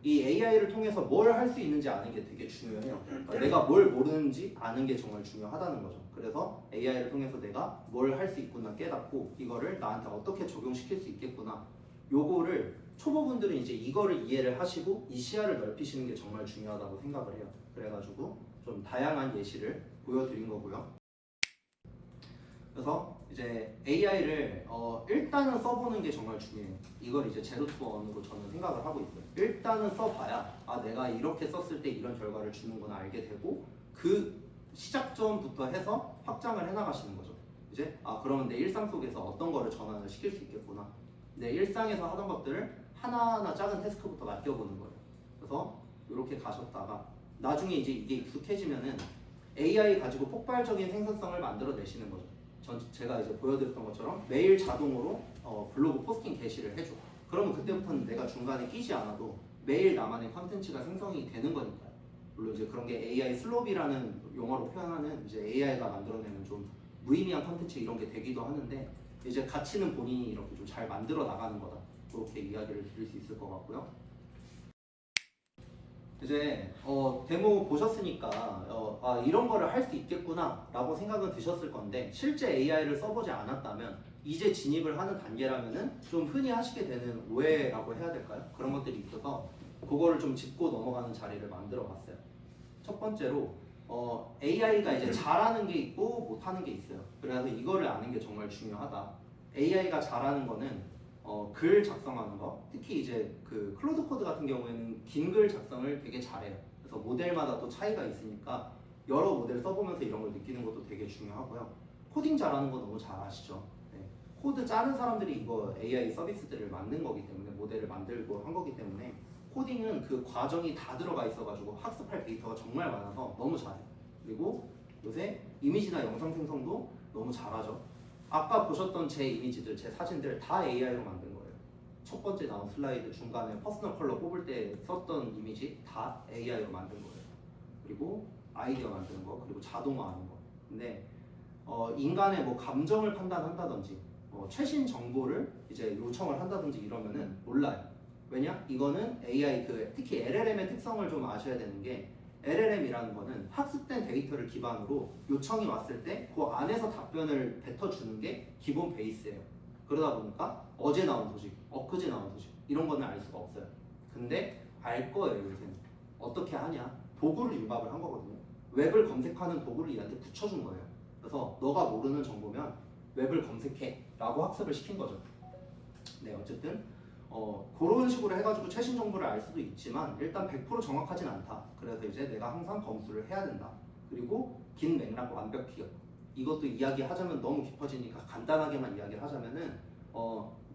이 AI를 통해서 뭘 할 수 있는지 아는 게 되게 중요해요. 그러니까 내가 뭘 모르는지 아는 게 정말 중요하다는 거죠. 그래서 AI를 통해서 내가 뭘 할 수 있구나 깨닫고 이거를 나한테 어떻게 적용시킬 수 있겠구나. 요거를 초보분들은 이제 이거를 이해를 하시고 이 시야를 넓히시는 게 정말 중요하다고 생각을 해요. 그래가지고 좀 다양한 예시를 보여드린 거고요. 그래서 이제 AI를 일단은 써보는 게 정말 중요해요. 이걸 이제 제로 투 원으로 저는 생각을 하고 있어요. 일단은 써봐야 내가 이렇게 썼을 때 이런 결과를 주는구나 알게 되고 그 시작점부터 해서 확장을 해나가시는 거죠. 이제 그러면 내 일상 속에서 어떤 거를 전환을 시킬 수 있겠구나. 내 일상에서 하던 것들을 하나하나 작은 태스크부터 맡겨보는 거예요. 그래서 이렇게 가셨다가 나중에 이제 이게 익숙해지면은 AI 가지고 폭발적인 생산성을 만들어내시는 거죠. 제가 이제 보여드렸던 것처럼 매일 자동으로 블로그 포스팅 게시를 해줘. 그러면 그때부터는 내가 중간에 끼지 않아도 매일 나만의 컨텐츠가 생성이 되는 거니까요. 물론 이제 그런 게 AI 슬롭이라는 용어로 표현하는 이제 AI가 만들어내는 좀 무의미한 컨텐츠 이런 게 되기도 하는데 이제 가치는 본인이 이렇게 좀 잘 만들어 나가는 거다. 그렇게 이야기를 드릴 수 있을 것 같고요. 이제 데모 보셨으니까 이런 거를 할 수 있겠구나 라고 생각은 드셨을 건데 실제 AI를 써보지 않았다면 이제 진입을 하는 단계라면은 좀 흔히 하시게 되는 오해라고 해야 될까요? 그런 것들이 있어서 그거를 좀 짚고 넘어가는 자리를 만들어 봤어요. 첫 번째로 AI가 이제 잘하는 게 있고 못하는 게 있어요. 그래서 이거를 아는 게 정말 중요하다. AI가 잘하는 거는 글 작성하는 거, 특히 이제 그 클로드 코드 같은 경우에는 긴 글 작성을 되게 잘해요. 그래서 모델마다 또 차이가 있으니까 여러 모델 써보면서 이런 걸 느끼는 것도 되게 중요하고요. 코딩 잘하는 거 너무 잘 아시죠? 네. 코드 짜는 사람들이 이거 AI 서비스들을 만든 거기 때문에 모델을 만들고 한 거기 때문에 코딩은 그 과정이 다 들어가 있어가지고 학습할 데이터가 정말 많아서 너무 잘해요. 그리고 요새 이미지나 영상 생성도 너무 잘하죠. 아까 보셨던 제 이미지들, 제 사진들 다 AI로 만든 거예요. 첫 번째 나온 슬라이드 중간에 퍼스널 컬러 뽑을 때 썼던 이미지 다 AI로 만든 거예요. 그리고 아이디어 만드는 거, 그리고 자동화하는 거. 근데 인간의 뭐 감정을 판단한다든지 최신 정보를 이제 요청을 한다든지 이러면은 몰라요. 왜냐? 이거는 AI 특히 LLM의 특성을 좀 아셔야 되는 게 LLM이라는 거는 학습된 데이터를 기반으로 요청이 왔을 때 그 안에서 답변을 뱉어주는 게 기본 베이스예요. 그러다 보니까 어제 나온 소식, 엊그제 나온 소식 이런 거는 알 수가 없어요. 근데 알 거예요. 요새는. 어떻게 하냐? 도구를 융합을 한 거거든요. 웹을 검색하는 도구를 얘한테 붙여준 거예요. 그래서 너가 모르는 정보면 웹을 검색해 라고 학습을 시킨 거죠. 네, 어쨌든 그런 식으로 해가지고 최신 정보를 알 수도 있지만 일단 100% 정확하진 않다. 그래서 이제 내가 항상 검수를 해야 된다. 그리고 긴 맥락 완벽히 이것도 이야기하자면 너무 깊어지니까 간단하게만 이야기를 하자면은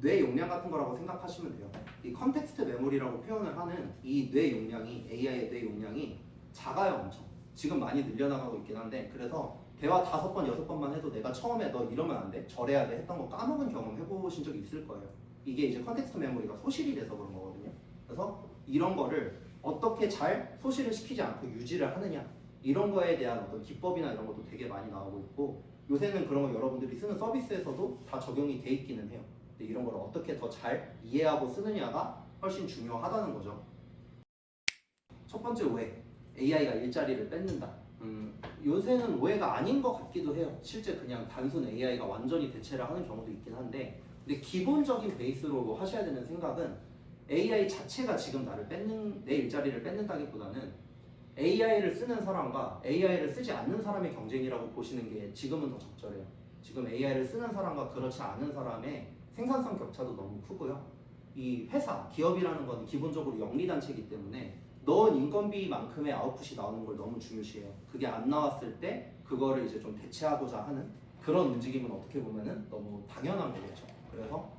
뇌 용량 같은 거라고 생각하시면 돼요. 이 컨텍스트 메모리라고 표현을 하는 이 뇌 용량이 AI의 뇌 용량이 작아요. 엄청. 지금 많이 늘려나가고 있긴 한데 그래서 대화 5번, 6번만 해도 내가 처음에 너 이러면 안 돼, 저래야 돼 했던 거 까먹은 경험 해보신 적 있을 거예요. 이게 이제 컨텍스트 메모리가 소실이 돼서 그런 거거든요. 그래서 이런 거를 어떻게 잘 소실을 시키지 않고 유지를 하느냐 이런 거에 대한 어떤 기법이나 이런 것도 되게 많이 나오고 있고 요새는 그런 거 여러분들이 쓰는 서비스에서도 다 적용이 돼 있기는 해요. 근데 이런 걸 어떻게 더 잘 이해하고 쓰느냐가 훨씬 중요하다는 거죠. 첫 번째 오해, AI가 일자리를 뺏는다. 요새는 오해가 아닌 것 같기도 해요. 실제 그냥 단순 AI가 완전히 대체를 하는 경우도 있긴 한데 근데 기본적인 베이스로 하셔야 되는 생각은 AI 자체가 지금 내 일자리를 뺏는다기보다는 AI를 쓰는 사람과 AI를 쓰지 않는 사람의 경쟁이라고 보시는 게 지금은 더 적절해요. 지금 AI를 쓰는 사람과 그렇지 않은 사람의 생산성 격차도 너무 크고요. 이 회사, 기업이라는 건 기본적으로 영리단체이기 때문에 넣은 인건비만큼의 아웃풋이 나오는 걸 너무 중요시해요. 그게 안 나왔을 때 그거를 이제 좀 대체하고자 하는 그런 움직임은 어떻게 보면은 너무 당연한 거겠죠. 그래서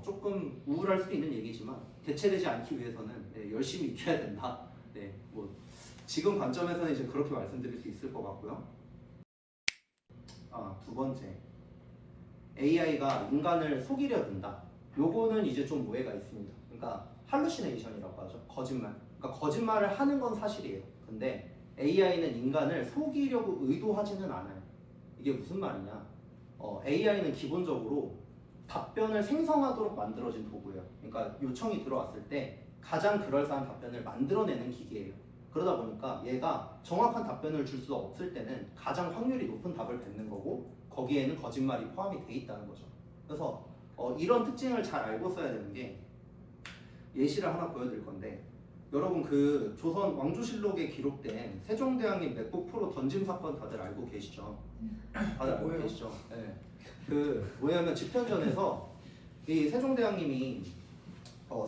조금 우울할 수도 있는 얘기지만 대체되지 않기 위해서는 열심히 익혀야 된다. 네, 뭐 지금 관점에서는 이제 그렇게 말씀드릴 수 있을 것 같고요. 두 번째, AI가 인간을 속이려 든다. 요거는 이제 좀 오해가 있습니다. 그러니까 할루시네이션이라고 하죠. 거짓말. 그러니까 거짓말을 하는 건 사실이에요. 근데 AI는 인간을 속이려고 의도하지는 않아요. 이게 무슨 말이냐? AI는 기본적으로 답변을 생성하도록 만들어진 도구예요. 그러니까 요청이 들어왔을 때 가장 그럴싸한 답변을 만들어내는 기계예요. 그러다 보니까 얘가 정확한 답변을 줄 수 없을 때는 가장 확률이 높은 답을 뱉는 거고 거기에는 거짓말이 포함이 돼 있다는 거죠. 그래서 이런 특징을 잘 알고 써야 되는 게 예시를 하나 보여드릴 건데 여러분 그 조선 왕조실록에 기록된 세종대왕님 맥북 프로 던짐 사건 다들 알고 계시죠? 다들 알고 뭐예요? 계시죠? 네. 그 뭐냐면 집현전에서 이 세종대왕님이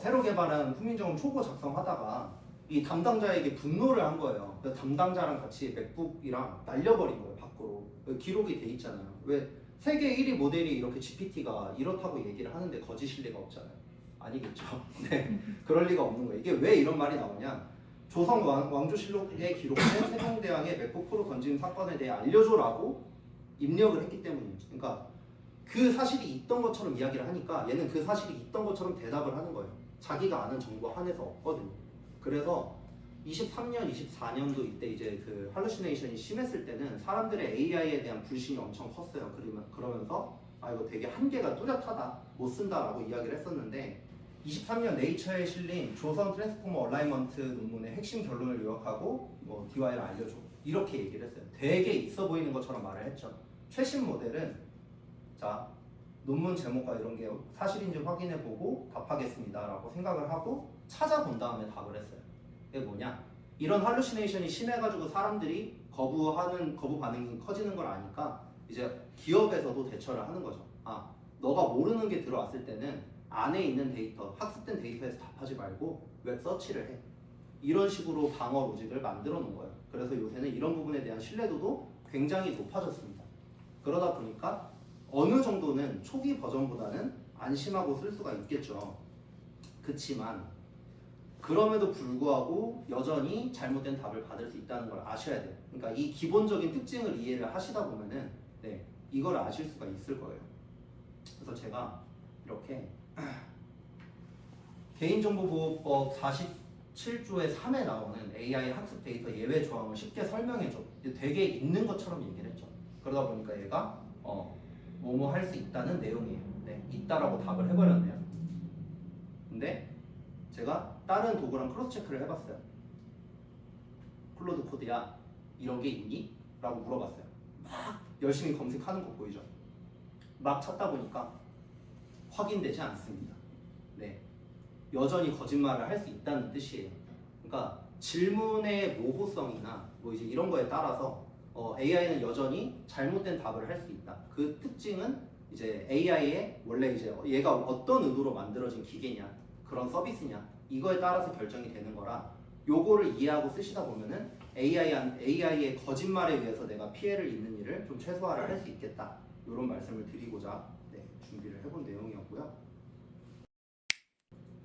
새로 개발한 훈민정음 초고 작성하다가 이 담당자에게 분노를 한 거예요. 그래서 담당자랑 같이 맥북이랑 날려버린 거예요, 밖으로. 기록이 돼 있잖아요. 왜 세계 1위 모델이 이렇게 GPT가 이렇다고 얘기를 하는데 거짓일 리가 없잖아요. 아니겠죠. 네, 그럴 리가 없는 거예요. 이게 왜 이런 말이 나오냐? 조선 왕조실록에 기록된 세종대왕의 맥북 프로 던진 사건에 대해 알려줘라고 입력을 했기 때문이에요. 그러니까 그 사실이 있던 것처럼 이야기를 하니까 얘는 그 사실이 있던 것처럼 대답을 하는 거예요. 자기가 아는 정보 한해서 없거든요. 그래서 23년, 24년도 이때 이제 그 할루시네이션이 심했을 때는 사람들의 AI에 대한 불신이 엄청 컸어요. 그러면서 아 이거 되게 한계가 뚜렷하다, 못 쓴다라고 이야기를 했었는데 23년 네이처에 실린 조선 트랜스포머 얼라이먼트 논문의 핵심 결론을 요약하고 뭐 DY를 알려줘 이렇게 얘기를 했어요. 되게 있어 보이는 것처럼 말을 했죠. 최신 모델은 자 논문 제목과 이런 게 사실인지 확인해보고 답하겠습니다 라고 생각을 하고 찾아본 다음에 답을 했어요. 이게 뭐냐, 이런 할루시네이션이 심해가지고 사람들이 거부 반응이 커지는 걸 아니까 이제 기업에서도 대처를 하는 거죠. 아, 너가 모르는 게 들어왔을 때는 안에 있는 데이터, 학습된 데이터에서 답하지 말고 웹 서치를 해. 이런 식으로 방어 로직을 만들어 놓은 거예요. 그래서 요새는 이런 부분에 대한 신뢰도도 굉장히 높아졌습니다. 그러다 보니까 어느 정도는 초기 버전보다는 안심하고 쓸 수가 있겠죠. 그치만 그럼에도 불구하고 여전히 잘못된 답을 받을 수 있다는 걸 아셔야 돼요. 그러니까 이 기본적인 특징을 이해를 하시다 보면은 이걸 아실 수가 있을 거예요. 그래서 제가 이렇게 개인정보보호법 47조의 3에 나오는 AI 학습 데이터 예외 조항을 쉽게 설명해줘. 되게 있는 것처럼 얘기를 했죠. 그러다 보니까 얘가 뭐뭐 할 수 있다는 내용이에요. 있다라고 답을 해버렸네요. 근데 제가 다른 도구랑 크로스 체크를 해봤어요. 클로드 코드야 이런 게 있니? 라고 물어봤어요. 막 열심히 검색하는 거 보이죠? 막 찾다 보니까 확인되지 않습니다. 여전히 거짓말을 할 수 있다는 뜻이에요. 그러니까 질문의 모호성이나 뭐 이제 이런 거에 따라서 AI는 여전히 잘못된 답을 할 수 있다. 그 특징은 이제 AI의 원래 이제 얘가 어떤 의도로 만들어진 기계냐, 그런 서비스냐, 이거에 따라서 결정이 되는 거라 요거를 이해하고 쓰시다 보면은 AI의 거짓말에 의해서 내가 피해를 입는 일을 좀 최소화를 할 수 있겠다. 이런 말씀을 드리고자 준비를 해본 내용이었고요.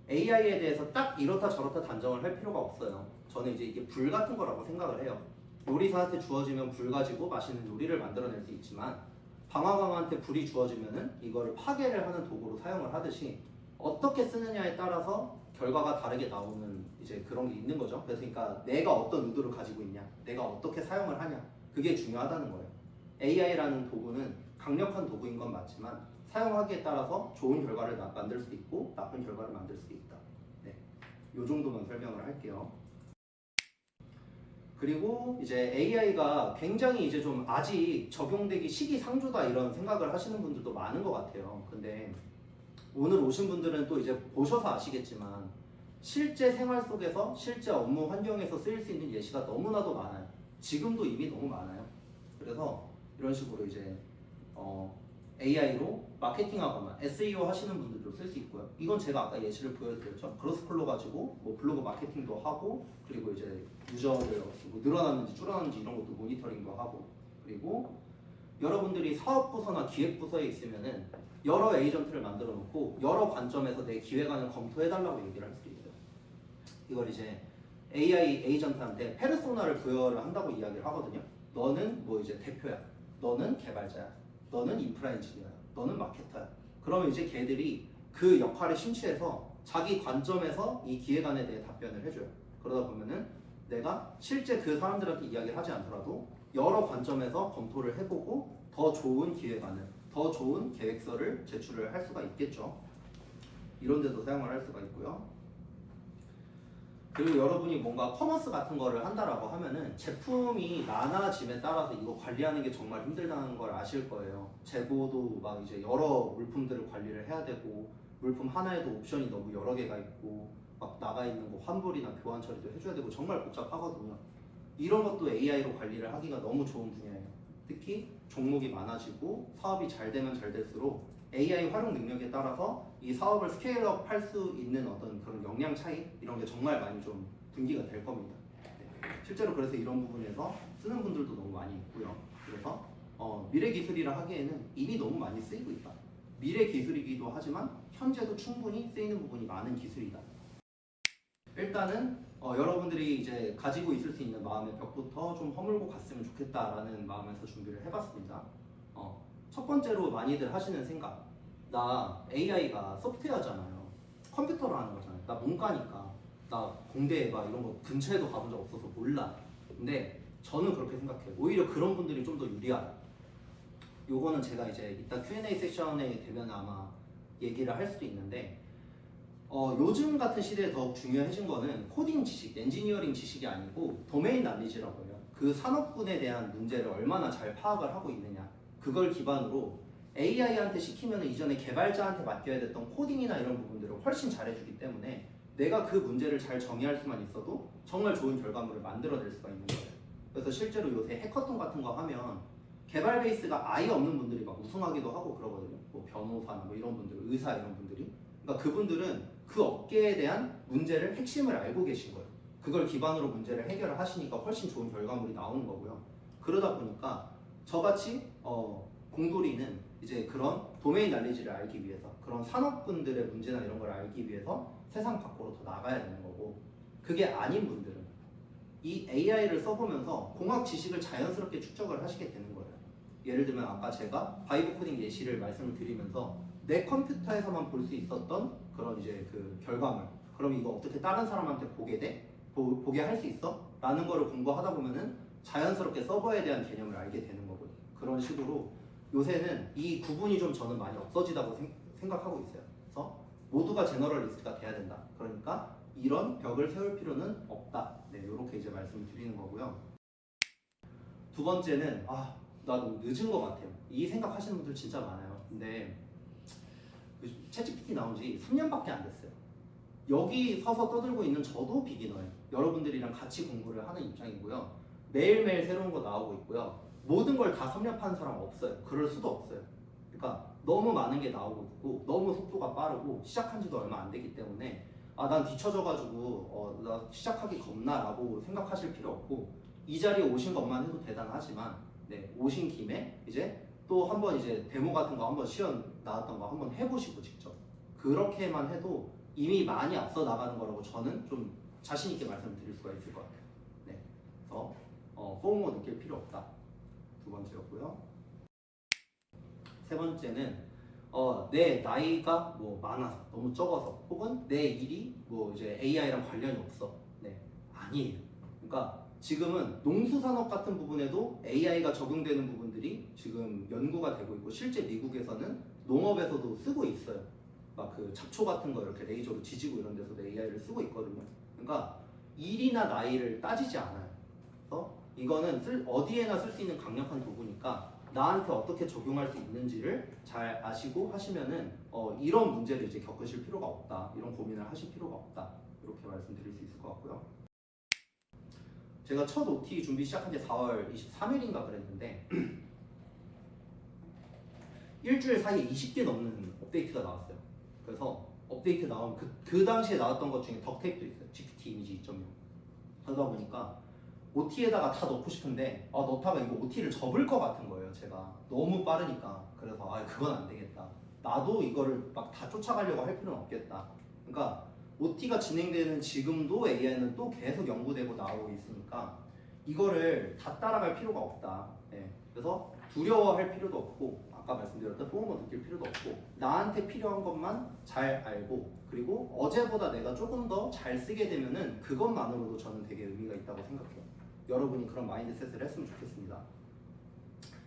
AI에 대해서 딱 이렇다 저렇다 단정을 할 필요가 없어요. 저는 이제 이게 불 같은 거라고 생각을 해요. 요리사한테 주어지면 불 가지고 맛있는 요리를 만들어낼 수 있지만 방화광한테 불이 주어지면은 이거를 파괴를 하는 도구로 사용을 하듯이 어떻게 쓰느냐에 따라서 결과가 다르게 나오는 이제 그런 게 있는 거죠. 그래서 그러니까 내가 어떤 의도를 가지고 있냐, 내가 어떻게 사용을 하냐, 그게 중요하다는 거예요. AI라는 도구는 강력한 도구인 건 맞지만 사용하기에 따라서 좋은 결과를 만들 수도 있고 나쁜 결과를 만들 수도 있다. 요 정도만 설명을 할게요. 그리고 이제 AI가 굉장히 이제 좀 아직 적용되기 시기상조다 이런 생각을 하시는 분들도 많은 것 같아요. 근데 오늘 오신 분들은 또 이제 보셔서 아시겠지만 실제 생활 속에서 실제 업무 환경에서 쓰일 수 있는 예시가 너무나도 많아요. 지금도 이미 너무 많아요. 그래서 이런 식으로 이제 AI로 마케팅하거나 SEO 하시는 분들도 쓸 수 있고요. 이건 제가 아까 예시를 보여드렸죠. 그로스플로 가지고 뭐 블로그 마케팅도 하고 그리고 이제 유저들 뭐 늘어났는지 줄어났는지 이런 것도 모니터링도 하고 그리고 여러분들이 사업부서나 기획부서에 있으면은 여러 에이전트를 만들어 놓고 여러 관점에서 내 기획안을 검토해달라고 얘기를 할 수도 있어요. 이걸 이제 AI 에이전트한테 페르소나를 부여를 한다고 이야기를 하거든요. 너는 뭐 이제 대표야, 너는 개발자야, 너는 인프라 엔지니어야, 너는 마케터야. 그러면 이제 걔들이 그 역할에 심취해서 자기 관점에서 이 기획안에 대해 답변을 해줘요. 그러다 보면은 내가 실제 그 사람들한테 이야기를 하지 않더라도 여러 관점에서 검토를 해보고 더 좋은 기획안을, 더 좋은 계획서를 제출을 할 수가 있겠죠. 이런 데도 사용을 할 수가 있고요. 그리고 여러분이 뭔가 커머스 같은 거를 한다라고 하면은 제품이 많아짐에 따라서 이거 관리하는 게 정말 힘들다는 걸 아실 거예요. 재고도 막 이제 여러 물품들을 관리를 해야 되고 물품 하나에도 옵션이 너무 여러 개가 있고 막 나가 있는 거 환불이나 교환 처리도 해줘야 되고 정말 복잡하거든요. 이런 것도 AI로 관리를 하기가 너무 좋은 분야예요. 특히 종목이 많아지고 사업이 잘 되면 잘 될수록 AI 활용 능력에 따라서 이 사업을 스케일업 할 수 있는 어떤 그런 역량 차이 이런 게 정말 많이 좀 분기가 될 겁니다. 네. 실제로 그래서 이런 부분에서 쓰는 분들도 너무 많이 있고요. 그래서 미래 기술이라 하기에는 이미 너무 많이 쓰이고 있다. 미래 기술이기도 하지만 현재도 충분히 쓰이는 부분이 많은 기술이다. 일단은 여러분들이 이제 가지고 있을 수 있는 마음의 벽부터 좀 허물고 갔으면 좋겠다라는 마음에서 준비를 해봤습니다. 첫 번째로 많이들 하시는 생각, 나 AI가 소프트웨어잖아요. 컴퓨터로 하는 거잖아요. 나 문과니까 나 공대 막 이런 거 근처에도 가본 적 없어서 몰라. 근데 저는 그렇게 생각해요. 오히려 그런 분들이 좀 더 유리하다. 요거는 제가 이제 이따 Q&A 세션에 되면 아마 얘기를 할 수도 있는데 요즘 같은 시대에 더욱 중요해진 거는 코딩 지식, 엔지니어링 지식이 아니고 도메인 날리지라고 해요. 그 산업군에 대한 문제를 얼마나 잘 파악을 하고 있느냐. 그걸 기반으로 AI한테 시키면 이전에 개발자한테 맡겨야 됐던 코딩이나 이런 부분들을 훨씬 잘해주기 때문에 내가 그 문제를 잘 정의할 수만 있어도 정말 좋은 결과물을 만들어낼 수가 있는 거예요. 그래서 실제로 요새 해커톤 같은 거 하면 개발 베이스가 아예 없는 분들이 막 우승하기도 하고 그러거든요. 뭐 변호사나 뭐 이런 분들, 의사 이런 분들이. 그러니까 그분들은 그 업계에 대한 문제를 핵심을 알고 계신 거예요. 그걸 기반으로 문제를 해결을 하시니까 훨씬 좋은 결과물이 나오는 거고요. 그러다 보니까 저같이 공돌이는 이제 그런 도메인 날리지를 알기 위해서 그런 산업군들의 문제나 이런 걸 알기 위해서 세상 밖으로 더 나가야 되는 거고 그게 아닌 분들은 이 AI를 써보면서 공학 지식을 자연스럽게 축적을 하시게 되는 거예요. 예를 들면 아까 제가 바이브 코딩 예시를 말씀을 드리면서 내 컴퓨터에서만 볼 수 있었던 그런 이제 그 결과물 그럼 이거 어떻게 다른 사람한테 보게 할 수 있어? 라는 거를 공부하다 보면은 자연스럽게 서버에 대한 개념을 알게 되는 거고요. 그런 식으로 요새는 이 구분이 좀 저는 많이 없어지다고 생각하고 있어요. 그래서 모두가 제너럴리스트가 돼야 된다. 그러니까 이런 벽을 세울 필요는 없다. 네, 이렇게 이제 말씀을 드리는 거고요. 두 번째는 나 너무 늦은 것 같아요. 이 생각하시는 분들 진짜 많아요. 근데 챗GPT 나온 지 3년밖에 안 됐어요. 여기 서서 떠들고 있는 저도 비기너예요. 여러분들이랑 같이 공부를 하는 입장이고요. 매일매일 새로운 거 나오고 있고요. 모든 걸 다 섭렵하는 사람 없어요. 그럴 수도 없어요. 그러니까 너무 많은 게 나오고 있고 너무 속도가 빠르고 시작한 지도 얼마 안 되기 때문에 난 뒤쳐져가지고 나 시작하기 겁나 라고 생각하실 필요 없고 이 자리에 오신 것만 해도 대단하지만 네, 오신 김에 이제 또 한번 이제 데모 같은 거 한번 시연 나왔던 거 한번 해보시고 직접 그렇게만 해도 이미 많이 앞서 나가는 거라고 저는 좀 자신 있게 말씀을 드릴 수가 있을 것 같아요. 네, 그래서 포모 느낄 필요 없다. 두 번째였고요. 세 번째는 내 나이가 뭐 많아서 너무 적어서 혹은 내 일이 뭐 이제 AI랑 관련이 없어. 네, 아니에요. 그러니까 지금은 농수산업 같은 부분에도 AI가 적용되는 부분들이 지금 연구가 되고 있고 실제 미국에서는 농업에서도 쓰고 있어요. 막 그 잡초 같은 거 이렇게 레이저로 지지고 이런 데서도 AI를 쓰고 있거든요. 그러니까 일이나 나이를 따지지 않아요. 그래서 이거는 어디에나 쓸 수 있는 강력한 도구니까 나한테 어떻게 적용할 수 있는지를 잘 아시고 하시면은 이런 문제를 이제 겪으실 필요가 없다. 이런 고민을 하실 필요가 없다. 이렇게 말씀드릴 수 있을 것 같고요. 제가 첫 OT 준비 시작한 지 4월 23일인가 그랬는데 일주일 사이에 20개 넘는 업데이트가 나왔어요. 그래서 업데이트 나온 그 당시에 나왔던 것 중에 덕테이프도 있어요. GPT 이미지 2.0. 그러다 보니까 OT에다가 다 넣고 싶은데 넣다가 이거 OT를 접을 것 같은 거예요. 제가 너무 빠르니까. 그래서 그건 안 되겠다. 나도 이거를 막 다 쫓아가려고 할 필요는 없겠다. 그러니까 OT가 진행되는 지금도 AI는 또 계속 연구되고 나오고 있으니까 이거를 다 따라갈 필요가 없다. 네. 그래서 두려워할 필요도 없고 아까 말씀드렸던 포모 느낄 필요도 없고 나한테 필요한 것만 잘 알고 그리고 어제보다 내가 조금 더 잘 쓰게 되면은 그것만으로도 저는 되게 의미가 있다고 생각해요. 여러분이 그런 마인드셋을 했으면 좋겠습니다.